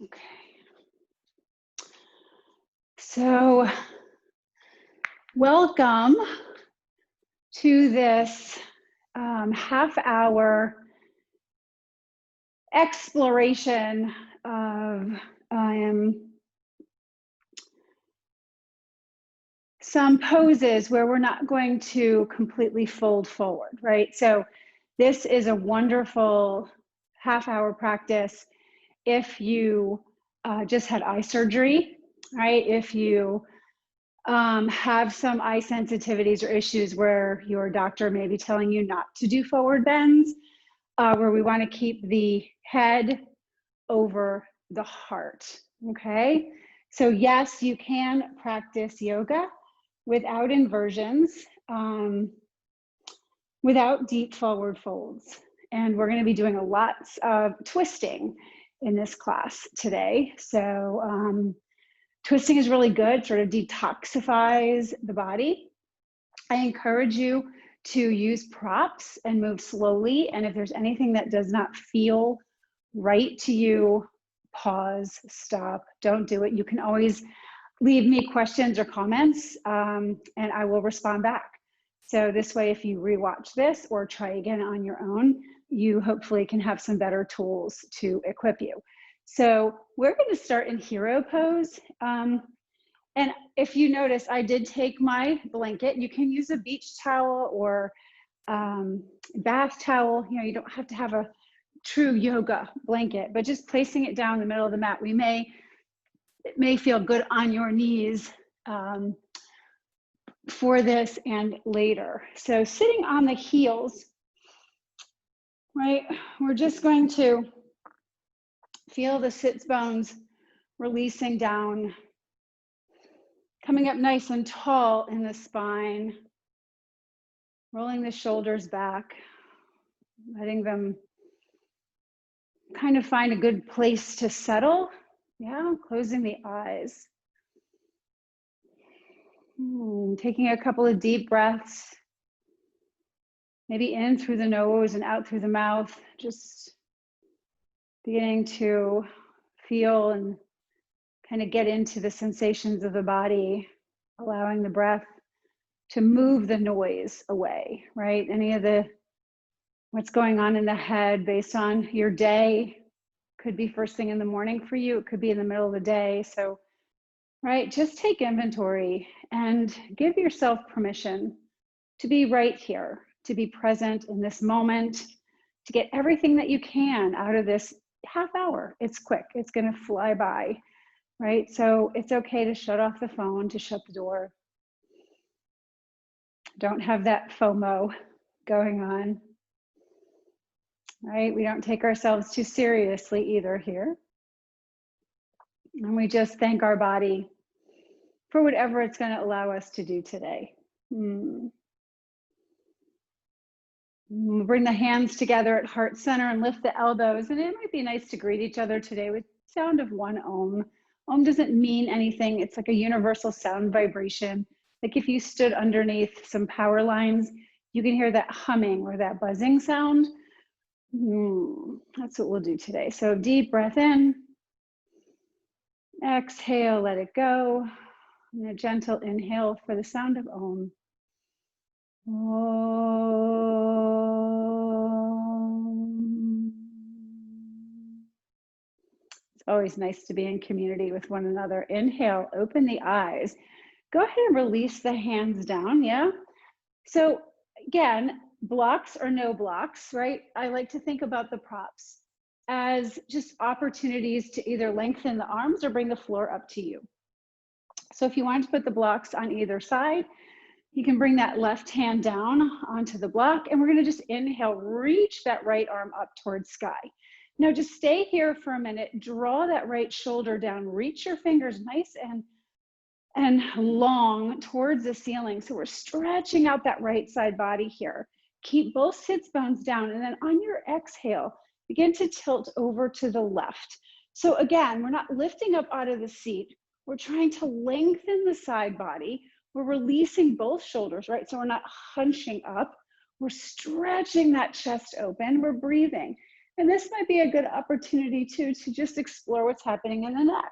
Okay. So, welcome to this half-hour exploration of some poses where we're not going to completely fold forward, right? So this is a wonderful half-hour practice if you just had eye surgery, right? If you have some eye sensitivities or issues where your doctor may be telling you not to do forward bends, where we want to keep the head over the heart, okay? So yes, you can practice yoga without inversions, without deep forward folds. And we're going to be doing a lot of twisting in this class today. So twisting is really good, sort of detoxifies the body. I encourage you to use props and move slowly. And if there's anything that does not feel right to you, pause, stop, don't do it. You can always leave me questions or comments and I will respond back. So this way, if you rewatch this or try again on your own, you hopefully can have some better tools to equip you. So we're going to start in hero pose. And if you notice, I did take my blanket. You can use a beach towel or bath towel. You know, you don't have to have a true yoga blanket, but just placing it down in the middle of the mat, it may feel good on your knees for this and later. So sitting on the heels, right? We're just going to feel the sits bones releasing down, coming up nice and tall in the spine, rolling the shoulders back, letting them kind of find a good place to settle. Yeah, closing the eyes. Taking a couple of deep breaths, maybe in through the nose and out through the mouth, just beginning to feel and kind of get into the sensations of the body, allowing the breath to move the noise away, right? Any of what's going on in the head based on your day, could be first thing in the morning for you, it could be in the middle of the day. So, right, just take inventory and give yourself permission to be right here, to be present in this moment, to get everything that you can out of this half hour. It's quick, it's gonna fly by, right? So it's okay to shut off the phone, to shut the door. Don't have that FOMO going on, right? We don't take ourselves too seriously either here. And we just thank our body for whatever it's going to allow us to do today. Bring the hands together at heart center and lift the elbows. And it might be nice to greet each other today with the sound of one Om. Om doesn't mean anything. It's like a universal sound vibration. Like if you stood underneath some power lines, you can hear that humming or that buzzing sound. That's what we'll do today. So deep breath in. Exhale, let it go. And a gentle inhale for the sound of Om. Om. It's always nice to be in community with one another. Inhale, open the eyes. Go ahead and release the hands down, yeah? So again, blocks or no blocks, right? I like to think about the props as just opportunities to either lengthen the arms or bring the floor up to you. So if you want to put the blocks on either side, you can bring that left hand down onto the block, and we're going to just inhale, reach that right arm up towards sky. Now just stay here for a minute, draw that right shoulder down, reach your fingers nice and long towards the ceiling. So we're stretching out that right side body here. Keep both sits bones down, and then on your exhale, begin to tilt over to the left. So again, we're not lifting up out of the seat. We're trying to lengthen the side body. We're releasing both shoulders, right? So we're not hunching up. We're stretching that chest open. We're breathing. And this might be a good opportunity too, to just explore what's happening in the neck.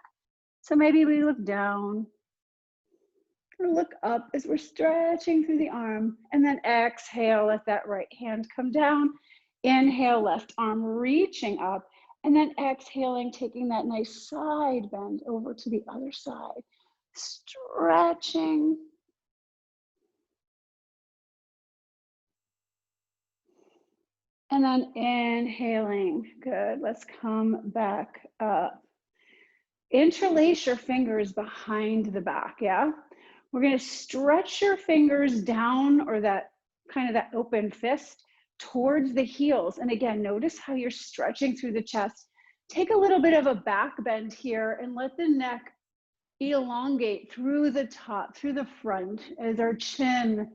So maybe we look down or look up as we're stretching through the arm, and then exhale, let that right hand come down. Inhale, left arm reaching up, and then exhaling, taking that nice side bend over to the other side, stretching. And then inhaling, good, let's come back up. Interlace your fingers behind the back, yeah? We're gonna stretch your fingers down, or that kind of that open fist, towards the heels. And again, notice how you're stretching through the chest. Take a little bit of a back bend here and let the neck elongate through the top, through the front, as our chin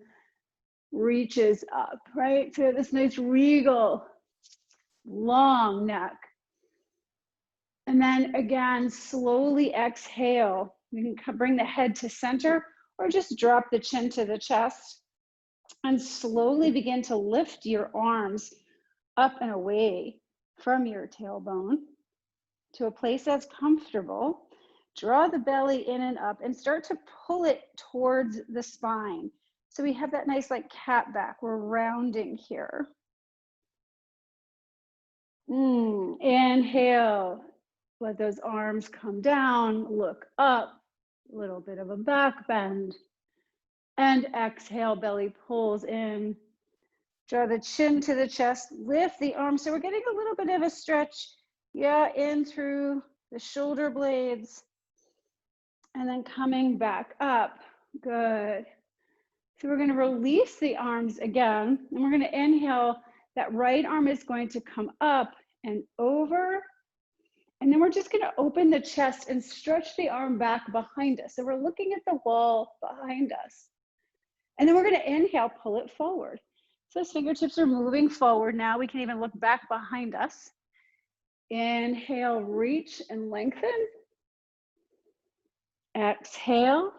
reaches up, right? So this nice regal, long neck. And then again, slowly exhale. You can bring the head to center or just drop the chin to the chest, and slowly begin to lift your arms up and away from your tailbone to a place that's comfortable. Draw the belly in and up and start to pull it towards the spine. So we have that nice like cat back. We're rounding here. Inhale, let those arms come down, look up, a little bit of a back bend. And exhale, belly pulls in. Draw the chin to the chest, lift the arms. So we're getting a little bit of a stretch, yeah, in through the shoulder blades. And then coming back up, good. So we're gonna release the arms again, and we're gonna inhale. That right arm is going to come up and over. And then we're just gonna open the chest and stretch the arm back behind us. So we're looking at the wall behind us. And then we're gonna inhale, pull it forward. So those fingertips are moving forward now. We can even look back behind us. Inhale, reach and lengthen. Exhale.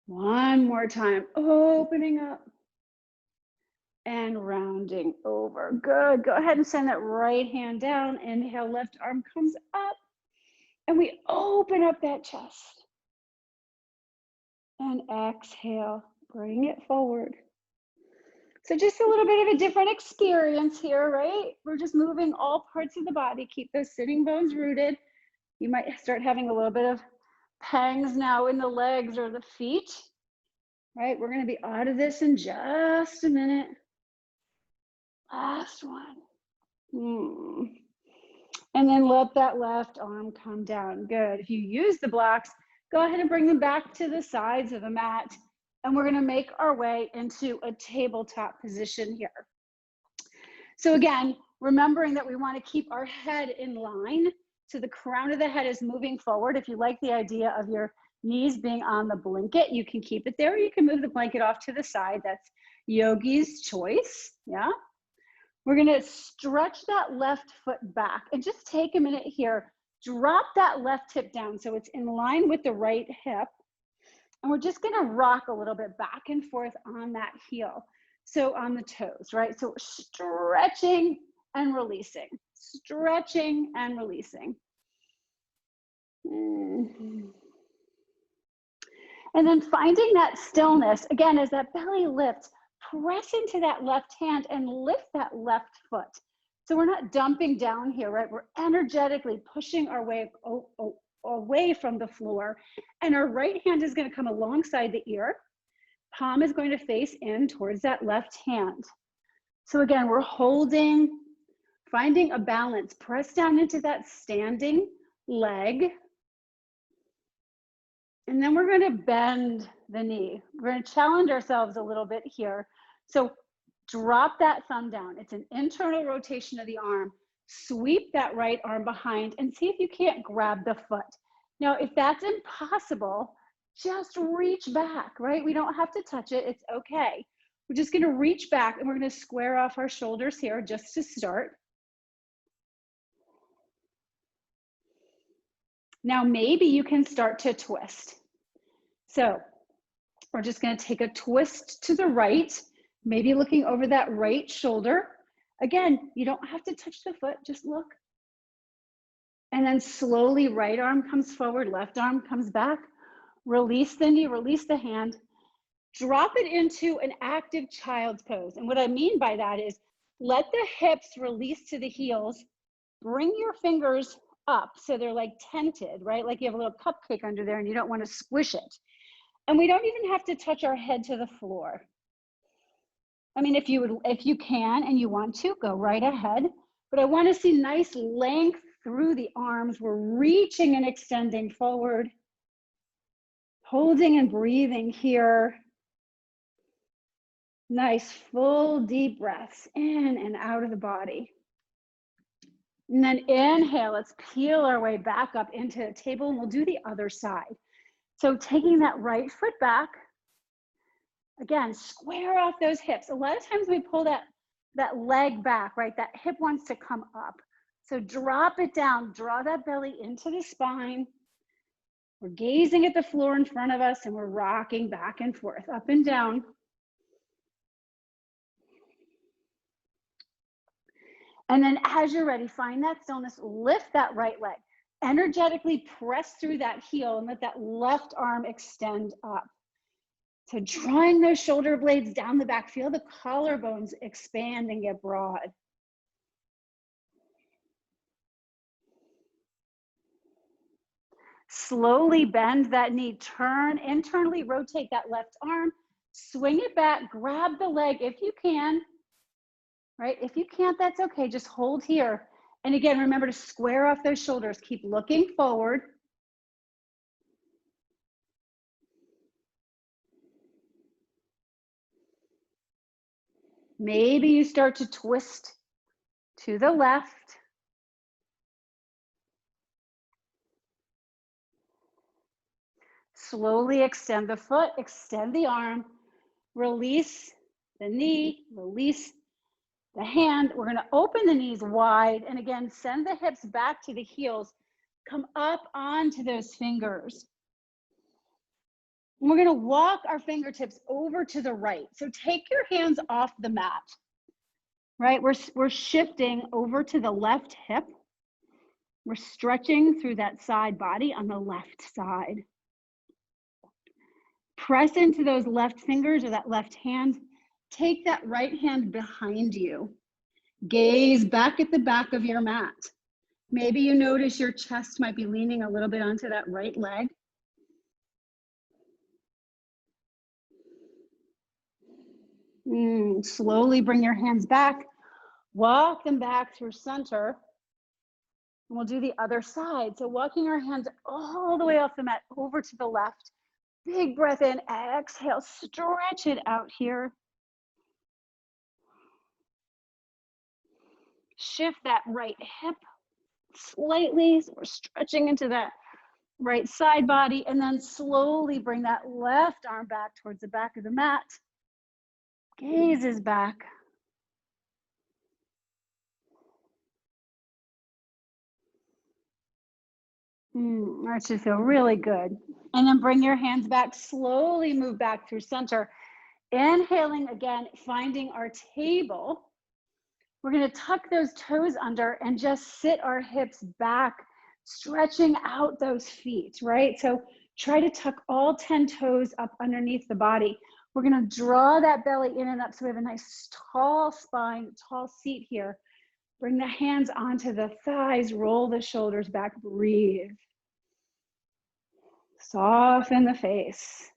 One more time, opening up and rounding over. Good, go ahead and send that right hand down. Inhale, left arm comes up, and we open up that chest. And exhale, bring it forward. So just a little bit of a different experience here, right? We're just moving all parts of the body. Keep those sitting bones rooted. You might start having a little bit of pangs now in the legs or the feet, right? We're gonna be out of this in just a minute. Last one. And then let that left arm come down. Good. If you use the blocks, go ahead and bring them back to the sides of the mat. And we're gonna make our way into a tabletop position here. So again, remembering that we wanna keep our head in line. So the crown of the head is moving forward. If you like the idea of your knees being on the blanket, you can keep it there. You can move the blanket off to the side. That's yogi's choice, yeah? We're gonna stretch that left foot back and just take a minute here. Drop that left hip down so it's in line with the right hip. And we're just gonna rock a little bit back and forth on that heel. So on the toes, right? So we're stretching and releasing, stretching and releasing. And then finding that stillness, again, as that belly lifts, press into that left hand and lift that left foot. So we're not dumping down here, right? We're energetically pushing our way away from the floor, and our right hand is going to come alongside the ear. Palm is going to face in towards that left hand. So again, we're holding, finding a balance. Press down into that standing leg. And then we're going to bend the knee. We're going to challenge ourselves a little bit here. So drop that thumb down. It's an internal rotation of the arm. Sweep that right arm behind and see if you can't grab the foot. Now, if that's impossible, just reach back, right? We don't have to touch it. It's okay. We're just going to reach back and we're going to square off our shoulders here just to start. Now, maybe you can start to twist. So we're just going to take a twist to the right, maybe looking over that right shoulder, Again, you don't have to touch the foot, just look. And then slowly right arm comes forward, left arm comes back. Release the knee, release the hand. Drop it into an active child's pose. And what I mean by that is let the hips release to the heels. Bring your fingers up so they're like tented, right? Like you have a little cupcake under there and you don't want to squish it. And we don't even have to touch our head to the floor. I mean, if you can and you want to, go right ahead. But I want to see nice length through the arms. We're reaching and extending forward, holding and breathing here. Nice full deep breaths in and out of the body. And then inhale, let's peel our way back up into the table and we'll do the other side. So taking that right foot back, again, square off those hips. A lot of times we pull that leg back, right? That hip wants to come up. So drop it down, draw that belly into the spine. We're gazing at the floor in front of us and we're rocking back and forth, up and down. And then as you're ready, find that stillness, lift that right leg. Energetically press through that heel and let that left arm extend up. So drawing those shoulder blades down the back, feel the collarbones expand and get broad. Slowly bend that knee, turn, internally rotate that left arm, swing it back, grab the leg if you can, right? If you can't, that's okay, just hold here. And again, remember to square off those shoulders, keep looking forward. Maybe you start to twist to the left. Slowly extend the foot, extend the arm, release the knee, release the hand. We're going to open the knees wide. And again, send the hips back to the heels. Come up onto those fingers. And we're going to walk our fingertips over to the right. So take your hands off the mat, right? We're shifting over to the left hip. We're stretching through that side body on the left side. Press into those left fingers or that left hand. Take that right hand behind you. Gaze back at the back of your mat. Maybe you notice your chest might be leaning a little bit onto that right leg. Slowly bring your hands back. Walk them back through center. And we'll do the other side. So walking our hands all the way off the mat over to the left. Big breath in, exhale, stretch it out here. Shift that right hip slightly. So we're stretching into that right side body and then slowly bring that left arm back towards the back of the mat. Gaze is back. That should feel really good. And then bring your hands back, slowly move back through center. Inhaling again, finding our table. We're going to tuck those toes under and just sit our hips back, stretching out those feet, right? So try to tuck all 10 toes up underneath the body. We're going to draw that belly in and up so we have a nice tall spine, tall seat here. Bring the hands onto the thighs, roll the shoulders back, breathe. Soften the face.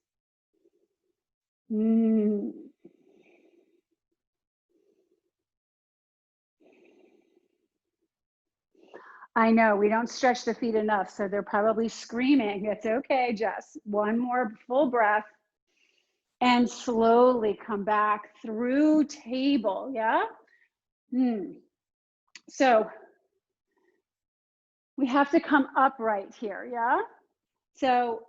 I know we don't stretch the feet enough, so they're probably screaming. It's okay, Jess. One more full breath. And slowly come back through table, yeah? So we have to come upright here, yeah? So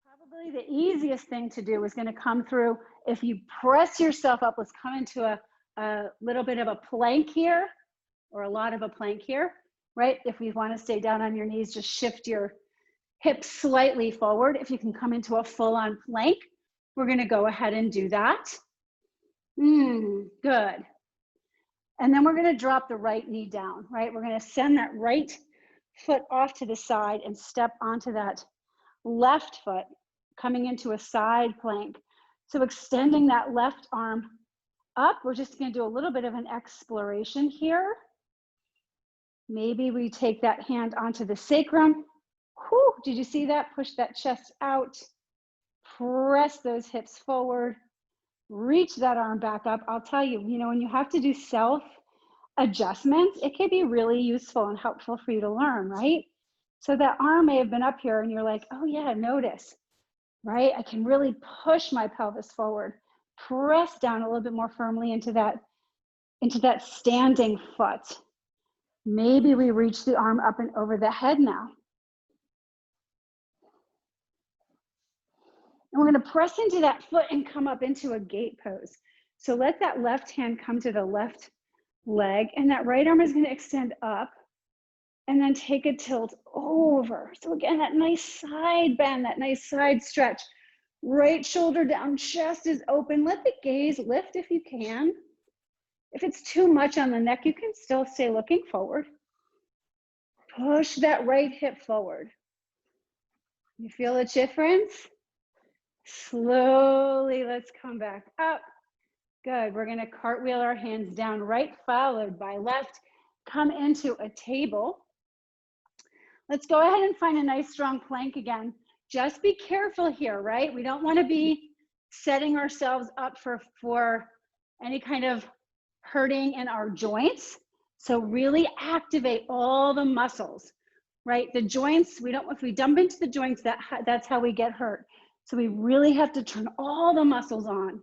probably the easiest thing to do is going to come through. If you press yourself up, let's come into a little bit of a plank here, or a lot of a plank here, right? If you want to stay down on your knees, just shift your hips slightly forward. If you can come into a full-on plank, we're going to go ahead and do that. Good. And then we're gonna drop the right knee down, right? We're gonna send that right foot off to the side and step onto that left foot, coming into a side plank. So extending that left arm up, we're just gonna do a little bit of an exploration here. Maybe we take that hand onto the sacrum. Whew, did you see that? Push that chest out, press those hips forward, reach that arm back up. I'll tell you, when you have to do self adjustments, it can be really useful and helpful for you to learn, right? So that arm may have been up here and you're like, oh yeah, notice, right? I can really push my pelvis forward, press down a little bit more firmly into that standing foot. Maybe we reach the arm up and over the head now. And we're gonna press into that foot and come up into a gate pose. So let that left hand come to the left leg, and that right arm is gonna extend up and then take a tilt over. So again, that nice side bend, that nice side stretch. Right shoulder down, chest is open. Let the gaze lift if you can. If it's too much on the neck, you can still stay looking forward. Push that right hip forward. You feel a difference? Slowly, let's come back up. Good, we're gonna cartwheel our hands down, right followed by left. Come into a table. Let's go ahead and find a nice strong plank again. Just be careful here, right? We don't wanna be setting ourselves up for any kind of hurting in our joints. So really activate all the muscles, right? The joints, if we dump into the joints, that's how we get hurt. So we really have to turn all the muscles on,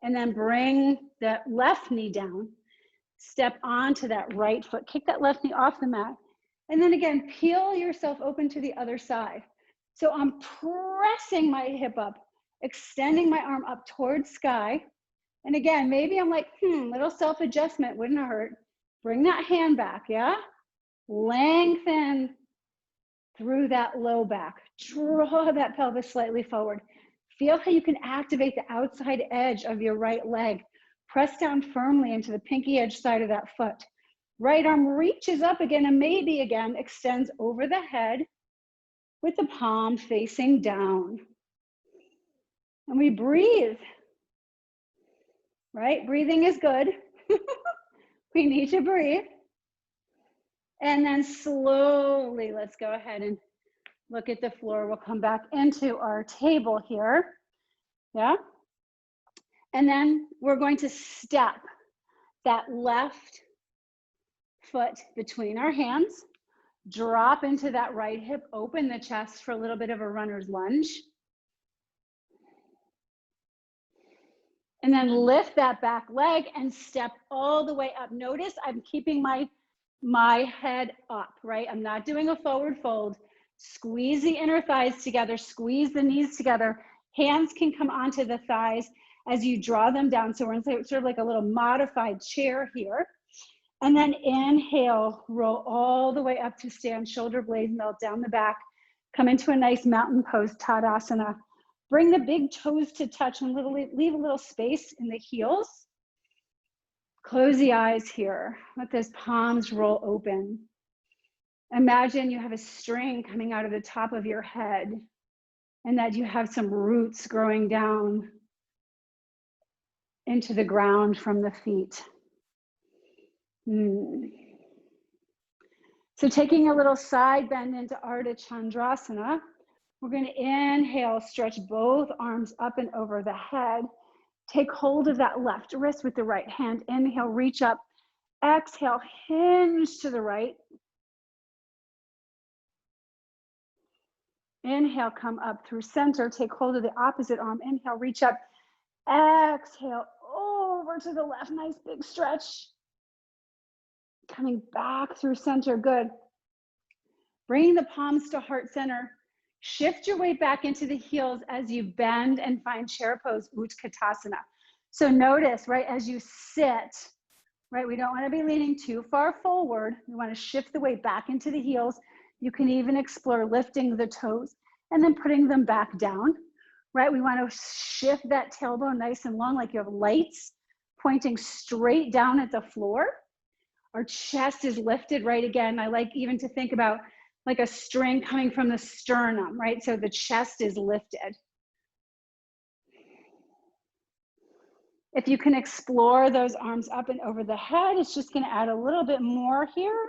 and then bring that left knee down, step onto that right foot, kick that left knee off the mat. And then again, peel yourself open to the other side. So I'm pressing my hip up, extending my arm up towards sky. And again, maybe I'm like, little self-adjustment wouldn't hurt. Bring that hand back, yeah? Lengthen through that low back. Draw that pelvis slightly forward. Feel how you can activate the outside edge of your right leg. Press down firmly into the pinky edge side of that foot. Right arm reaches up again and maybe again extends over the head with the palm facing down. And we breathe. Right? Breathing is good. We need to breathe. And then slowly, let's go ahead and look at the floor. We'll come back into our table here. Yeah? And then we're going to step that left foot between our hands, drop into that right hip, open the chest for a little bit of a runner's lunge. And then lift that back leg and step all the way up. Notice I'm keeping my head up, right? I'm not doing a forward fold. Squeeze the inner thighs together, squeeze the knees together. Hands can come onto the thighs as you draw them down. So we're in sort of like a little modified chair here. And then inhale, roll all the way up to stand, shoulder blades melt down the back. Come into a nice mountain pose, Tadasana. Bring the big toes to touch and leave a little space in the heels. Close the eyes here. Let those palms roll open. Imagine you have a string coming out of the top of your head and that you have some roots growing down into the ground from the feet. So taking a little side bend into Ardha Chandrasana, we're going to inhale, stretch both arms up and over the head. Take hold of that left wrist with the right hand. Inhale, reach up. Exhale, hinge to the right. Inhale, come up through center. Take hold of the opposite arm. Inhale, reach up. Exhale, over to the left. Nice big stretch. Coming back through center. Good. Bringing the palms to heart center. Shift your weight back into the heels as you bend and find chair pose, Utkatasana. So notice, right, as you sit, right, we don't want to be leaning too far forward. We want to shift the weight back into the heels. You can even explore lifting the toes and then putting them back down, right? We want to shift that tailbone nice and long like you have lights pointing straight down at the floor. Our chest is lifted, right? Again, I like even to think about like a string coming from the sternum, right? So the chest is lifted. If you can explore those arms up and over the head, it's just going to add a little bit more here.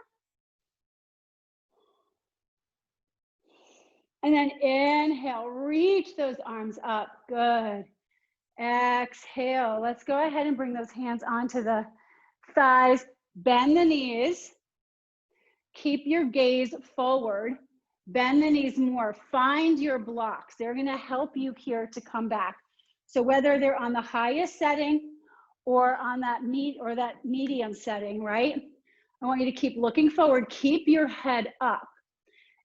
And then inhale, reach those arms up. Good. Exhale. Let's go ahead and bring those hands onto the thighs. Bend the knees. Keep your gaze forward. Bend the knees more. Find your blocks. They're going to help you here to come back. So whether they're on the highest setting or on that medium setting, right? I want you to keep looking forward. Keep your head up.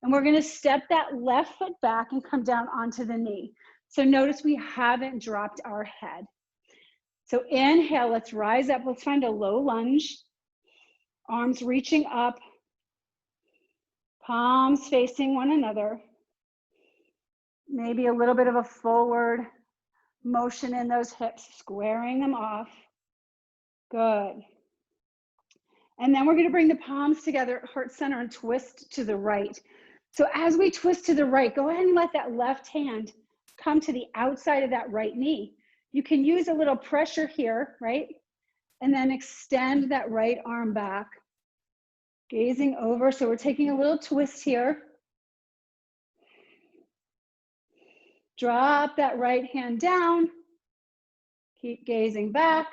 And we're going to step that left foot back and come down onto the knee. So notice we haven't dropped our head. So inhale, let's rise up. Let's find a low lunge. Arms reaching up. Palms facing one another. Maybe a little bit of a forward motion in those hips, squaring them off. Good. And then we're going to bring the palms together at heart center and twist to the right. So as we twist to the right, go ahead and let that left hand come to the outside of that right knee. You can use a little pressure here, right? And then extend that right arm back. Gazing over, so we're taking a little twist here. Drop that right hand down. Keep gazing back.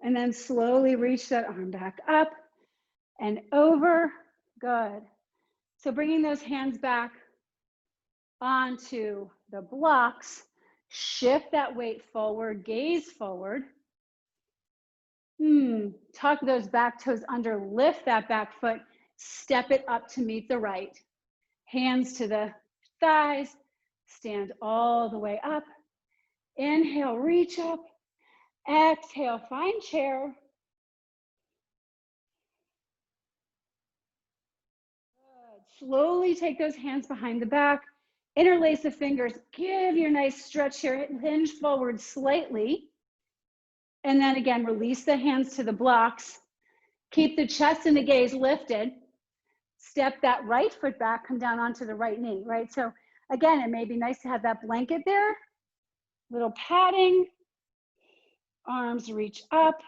And then slowly reach that arm back up and over. Good. So bringing those hands back onto the blocks. Shift that weight forward, gaze forward. Tuck those back toes under, lift that back foot, step it up to meet the right. Hands to the thighs, stand all the way up. Inhale, reach up. Exhale, find chair. Good. Slowly take those hands behind the back, interlace the fingers, give your nice stretch here, hinge forward slightly. And then again, release the hands to the blocks. Keep the chest and the gaze lifted. Step that right foot back, come down onto the right knee, right? So again, it may be nice to have that blanket there. Little padding. Arms reach up.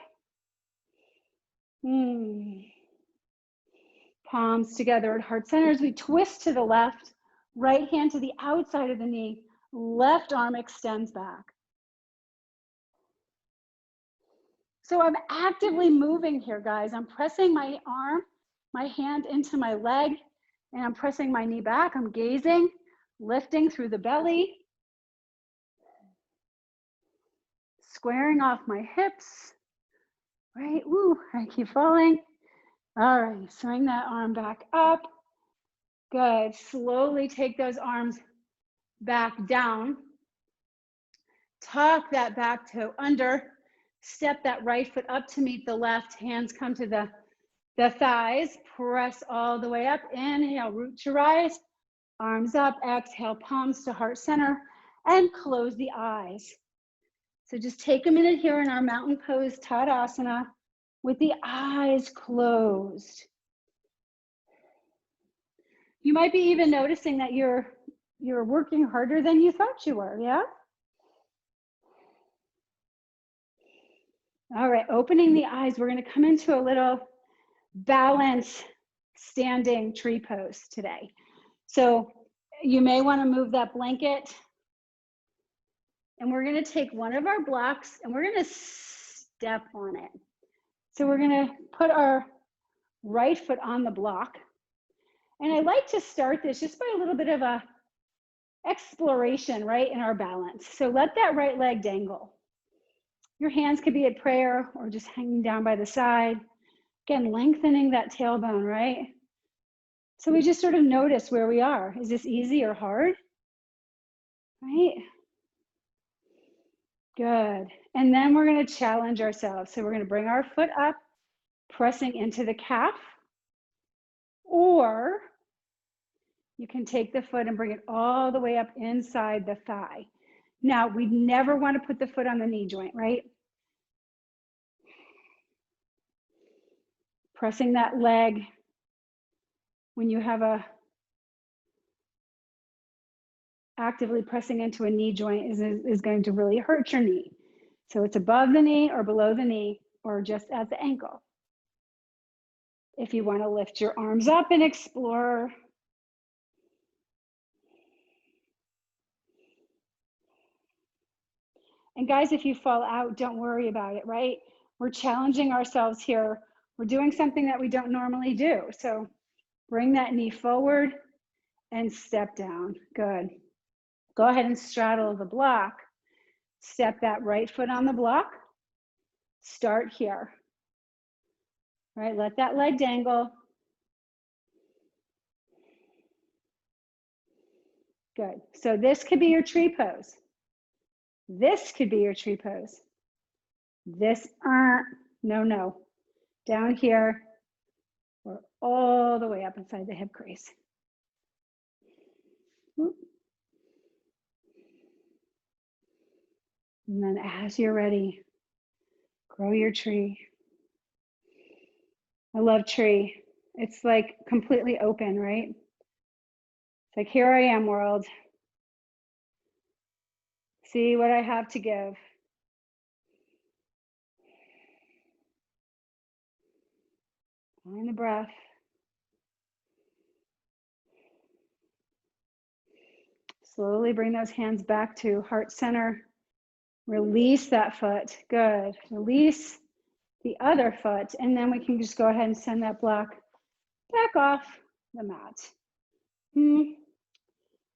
Palms together at heart center as we twist to the left. Right hand to the outside of the knee. Left arm extends back. So I'm actively moving here, guys. I'm pressing my arm, my hand into my leg, and I'm pressing my knee back. I'm gazing, lifting through the belly. Squaring off my hips, right? Woo, I keep falling. All right, swing that arm back up. Good, slowly take those arms back down. Tuck that back toe under. Step that right foot up to meet the left. Hands come to the thighs. Press all the way up. Inhale, root to rise. Arms up. Exhale, palms to heart center. And close the eyes. So just take a minute here in our mountain pose, Tadasana, with the eyes closed. You might be even noticing that you're working harder than you thought you were, yeah? All right, opening the eyes, we're gonna come into a little balance standing tree pose today. So you may wanna move that blanket, and we're gonna take one of our blocks and we're gonna step on it. So we're gonna put our right foot on the block. And I like to start this just by a little bit of a exploration, right, in our balance. So let that right leg dangle. Your hands could be at prayer or just hanging down by the side. Again, lengthening that tailbone, right? So we just sort of notice where we are. Is this easy or hard? Right? Good. And then we're going to challenge ourselves. So we're going to bring our foot up, pressing into the calf. Or you can take the foot and bring it all the way up inside the thigh. Now, we never want to put the foot on the knee joint, right? Pressing that leg when you have actively pressing into a knee joint is going to really hurt your knee. So it's above the knee or below the knee or just at the ankle. If you want to lift your arms up and explore. And guys, if you fall out, don't worry about it, right? We're challenging ourselves here. We're doing something that we don't normally do. So bring that knee forward and step down. Good. Go ahead and straddle the block. Step that right foot on the block. Start here. Right, let that leg dangle. Good. So this could be your tree pose. This could be your tree pose. This, no. Down here, or all the way up inside the hip crease. And then as you're ready, grow your tree. I love tree. It's like completely open, right? It's like, here I am, world. See what I have to give. Find the breath. Slowly bring those hands back to heart center. Release that foot. Good. Release the other foot. And then we can just go ahead and send that block back off the mat. And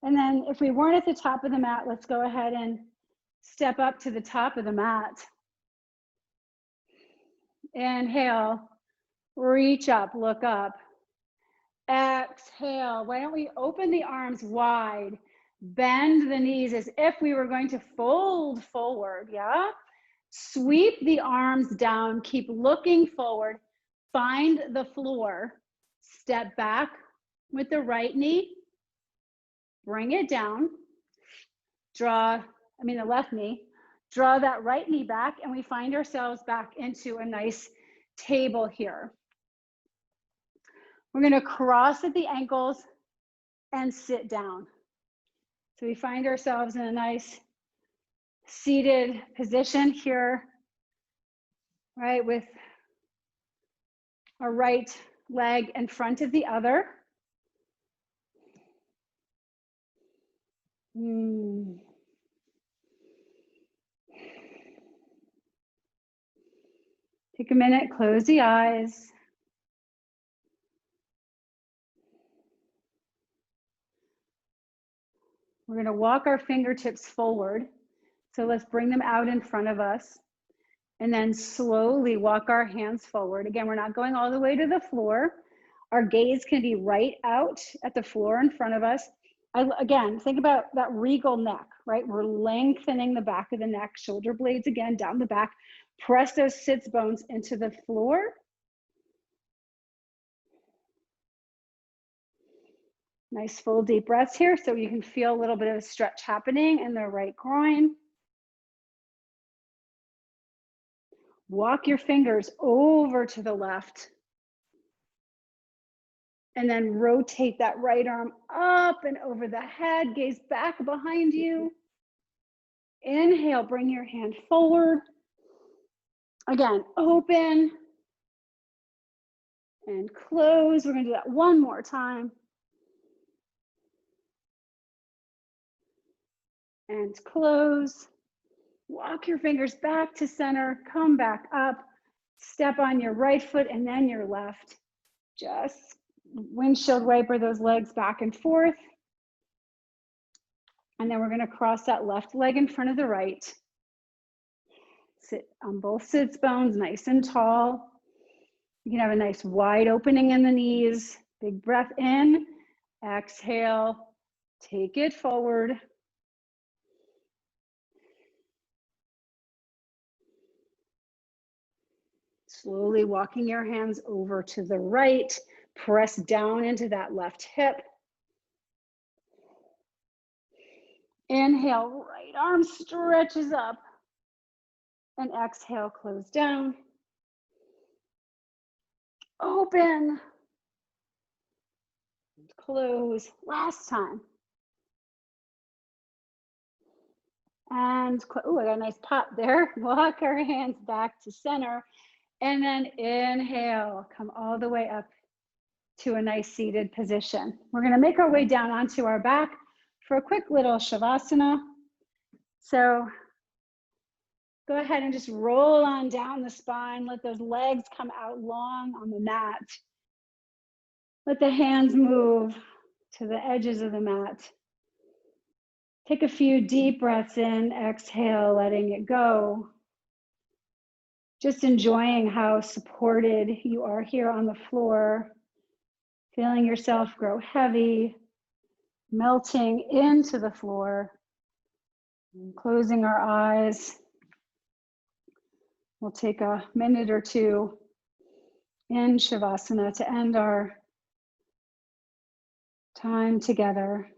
then if we weren't at the top of the mat, let's go ahead and step up to the top of the mat. Inhale, reach up, look up. Exhale. Why don't we open the arms wide, bend the knees as if we were going to fold forward, yeah? Sweep the arms down, keep looking forward, find the floor, step back with the right knee, bring it down, the left knee, draw that right knee back, and we find ourselves back into a nice table here. We're gonna cross at the ankles and sit down. So we find ourselves in a nice seated position here, right, with our right leg in front of the other. Take a minute, close the eyes. We're going to walk our fingertips forward. So let's bring them out in front of us and then slowly walk our hands forward. Again, we're not going all the way to the floor. Our gaze can be right out at the floor in front of us. Again, think about that regal neck, right? We're lengthening the back of the neck, shoulder blades again down the back. Press those sits bones into the floor. Nice full deep breaths here so you can feel a little bit of a stretch happening in the right groin. Walk your fingers over to the left. And then rotate that right arm up and over the head, gaze back behind you. Inhale, bring your hand forward. Again, open and close. We're gonna do that one more time. And close. Walk your fingers back to center, come back up, step on your right foot and then your left. Just windshield wiper those legs back and forth. And then we're gonna cross that left leg in front of the right. Sit on both sits bones, nice and tall. You can have a nice wide opening in the knees. Big breath in, exhale, take it forward. Slowly walking your hands over to the right, press down into that left hip. Inhale, right arm stretches up. And exhale, close down. Open. Close. Last time. And, oh, I got a nice pop there. Walk our hands back to center. And then inhale, come all the way up to a nice seated position. We're going to make our way down onto our back for a quick little shavasana. So go ahead and just roll on down the spine. Let those legs come out long on the mat. Let the hands move to the edges of the mat. Take a few deep breaths in, exhale, letting it go. Just enjoying how supported you are here on the floor. Feeling yourself grow heavy, melting into the floor. And closing our eyes. We'll take a minute or two in Shavasana to end our time together.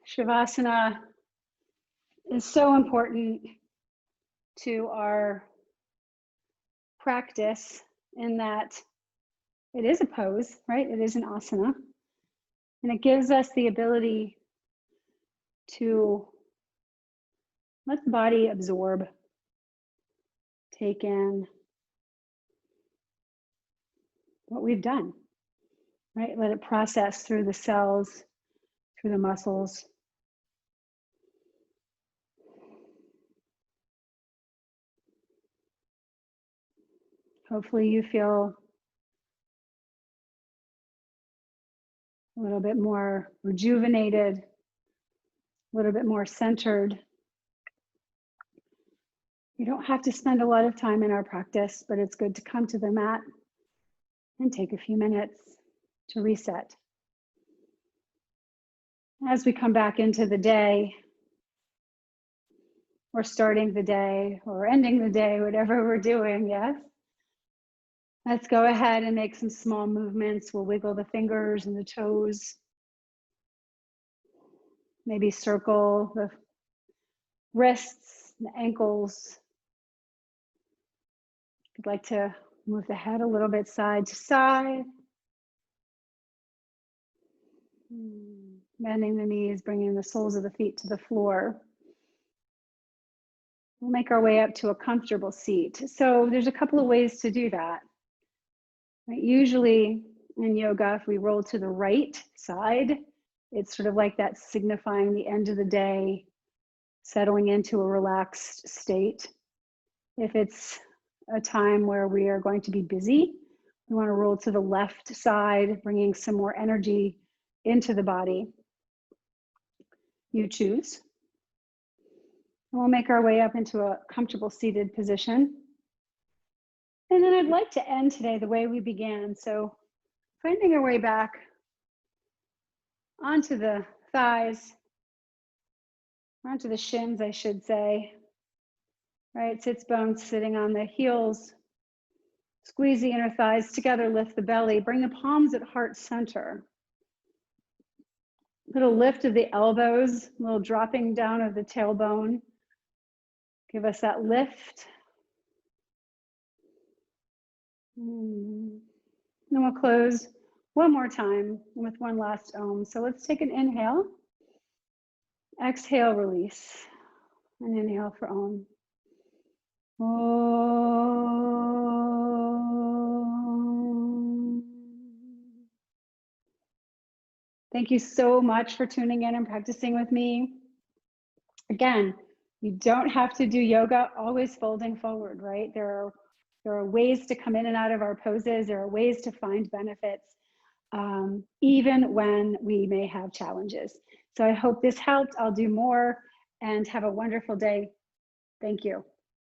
Shavasana is so important to our practice in that it is a pose, right? It is an asana. And it gives us the ability to let the body absorb, take in what we've done, right? Let it process through the cells, through the muscles. Hopefully you feel a little bit more rejuvenated, a little bit more centered. You don't have to spend a lot of time in our practice, but it's good to come to the mat and take a few minutes to reset. As we come back into the day, or starting the day, or ending the day, whatever we're doing, yes? Let's go ahead and make some small movements. We'll wiggle the fingers and the toes. Maybe circle the wrists, the ankles. If you'd like to move the head a little bit side to side. Bending the knees, bringing the soles of the feet to the floor. We'll make our way up to a comfortable seat. So there's a couple of ways to do that. Right? Usually in yoga, if we roll to the right side, it's sort of like that signifying the end of the day, settling into a relaxed state. If it's a time where we are going to be busy, we want to roll to the left side, bringing some more energy into the body. You choose. And we'll make our way up into a comfortable seated position. And then I'd like to end today the way we began. So finding our way back onto the thighs, onto the shins, I should say. Right, sits bones sitting on the heels. Squeeze the inner thighs together, lift the belly, bring the palms at heart center. Little lift of the elbows, a little dropping down of the tailbone. Give us that lift. And then we'll close one more time with one last Om. So let's take an inhale. Exhale, release. And inhale for Om. Om. Thank you so much for tuning in and practicing with me. Again, you don't have to do yoga always folding forward, right? There are ways to come in and out of our poses. There are ways to find benefits, even when we may have challenges. So I hope this helped. I'll do more and have a wonderful day. Thank you.